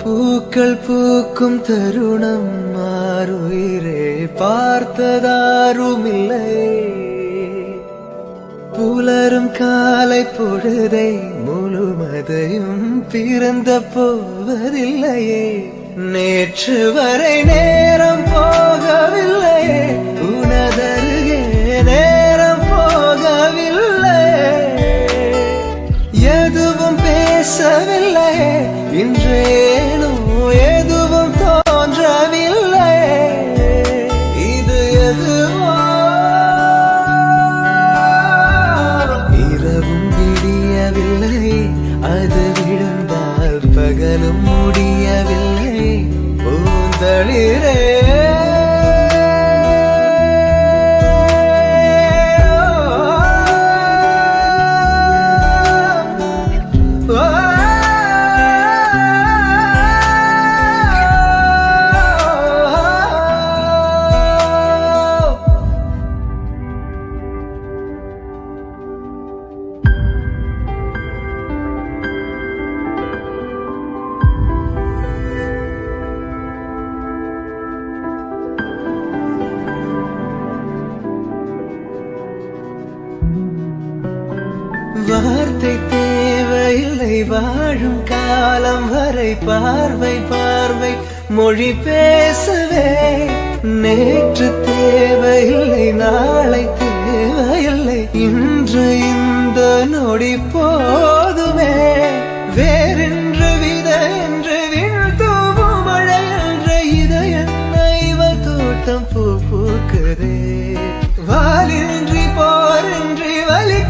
பூக்கள் பூக்கும் தருணம் மாறுயிரே பார்த்ததாருமில்லை. புலரும் காலை பொழுதை முழுமதையும் பிறந்த போவதில்லையே. நேற்று வரை நேரம் போகவில்லையே, உனதருகே நேரம் போகவில்லை. எதுவும் பேசவில்லையே, இன்றேனோ எதுவும் தோன்றவில்லை. இது எதுவோ இரவும் விடியவில்லை, அது விழுந்தால் பகலும் முடியவில்லை. பூந்தளிரே வார்த்தை தேவையில்லை, வாழும் காலம் வரை பார்வை பார்வை மொழி பேசவே. நேற்று தேவையில்லை, நாளை தேவையில்லை, இன்று இந்த நொடி போதுமே. வேறு